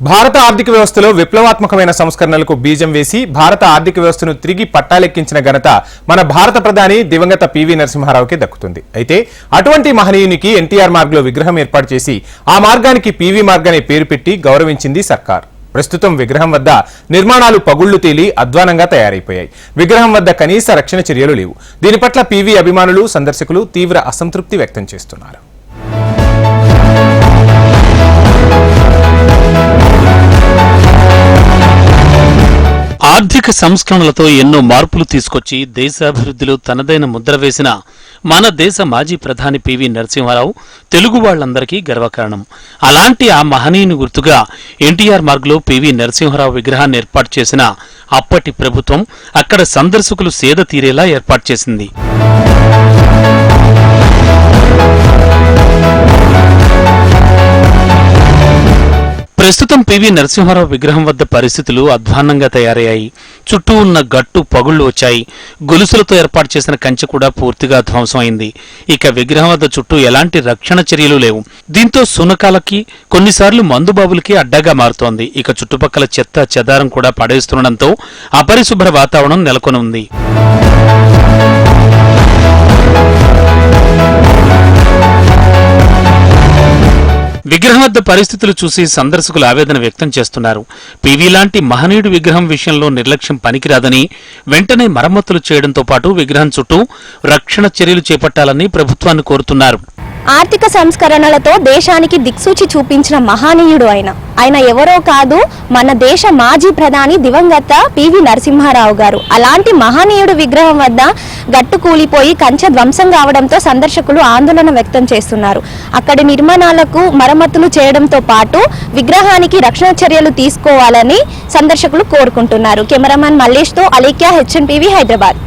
భారత ఆర్థిక వ్యవస్థలో విప్లవాత్మకమైన సంస్కరణలకు బీజం వేసి భారత ఆర్థిక వ్యవస్థను తిరిగి పట్టాలెక్కించిన ఘనత మన భారత ప్రధాని దివంగత పివి నరసింహారావుకి దక్కుతుంది. అయితే అటువంటి మహనీయునికి ఎన్టీఆర్ మార్గ్లో విగ్రహం ఏర్పాటు చేసి ఆ మార్గానికి పివి మార్గ్ అనే పేరు పెట్టి గౌరవించింది సర్కార్. ప్రస్తుతం విగ్రహం వద్ద నిర్మాణాలు పగుళ్లు తేలి అధ్వానంగా తయారైపోయాయి. విగ్రహం వద్ద కనీస రక్షణ చర్యలు లేవు. దీని పట్ల పివి అభిమానులు, సందర్శకులు తీవ్ర అసంతృప్తి వ్యక్తం చేస్తున్నారు. ఆర్థిక సంస్కరణలతో ఎన్నో మార్పులు తీసుకొచ్చి దేశాభివృద్ధిలో తనదైన ముద్ర వేసిన మన దేశ మాజీ ప్రధాని పివి నరసింహారావు తెలుగు వాళ్లందరికీ గర్వకారణం. అలాంటి ఆ మహనీయుని గుర్తుగా ఎన్టీఆర్ మార్గ్లో పివి నరసింహారావు విగ్రహాన్ని ఏర్పాటు చేసిన అప్పటి ప్రభుత్వం అక్కడ సందర్శకులు సేద తీరేలా ఏర్పాటు చేసింది. ప్రస్తుతం పివి నరసింహారావు విగ్రహం వద్ద పరిస్థితులు అధ్వాన్నంగా తయారయ్యాయి. చుట్టూ ఉన్న గట్టు పగుళ్లు వచ్చాయి. గొలుసులతో ఏర్పాటు చేసిన కంచె కూడా పూర్తిగా ధ్వంసమైంది. ఇక విగ్రహం వద్ద చుట్టూ ఎలాంటి రక్షణ చర్యలు లేవు. దీంతో సునకాలకి, కొన్నిసార్లు మందుబాబులకి అడ్డాగా మారుతోంది. ఇక చుట్టుపక్కల చెత్త చెదారం కూడా పడేస్తుండటంతో అపరిశుభ్ర వాతావరణం నెలకొని ఉంది. విగ్రహం వద్ద పరిస్థితులు చూసి సందర్శకులు ఆవేదన వ్యక్తం చేస్తున్నారు. పివి లాంటి మహనీయుడి విగ్రహం విషయంలో నిర్లక్ష్యం పనికిరాదని, వెంటనే మరమ్మతులు చేయడంతో పాటు విగ్రహం చుట్టూ రక్షణ చర్యలు చేపట్టాలని ప్రభుత్వాన్ని కోరుతున్నారు. ఆర్థిక సంస్కరణలతో దేశానికి దిక్సూచి చూపించిన మహనీయుడు ఆయన ఎవరో కాదు, మన దేశ మాజీ ప్రధాని దివంగత పివి నరసింహారావు గారు. అలాంటి మహనీయుడు విగ్రహం వద్ద గట్టు కూలిపోయి కంచె ధ్వంసం కావడంతో సందర్శకులు ఆందోళన వ్యక్తం చేస్తున్నారు. అక్కడి నిర్మాణాలకు మరమ్మతులు చేయడంతో పాటు విగ్రహానికి రక్షణ చర్యలు తీసుకోవాలని సందర్శకులు కోరుకుంటున్నారు. కెమెరామ్యాన్ మల్లేష్తో అలీక్యా, HNTV, హైదరాబాద్.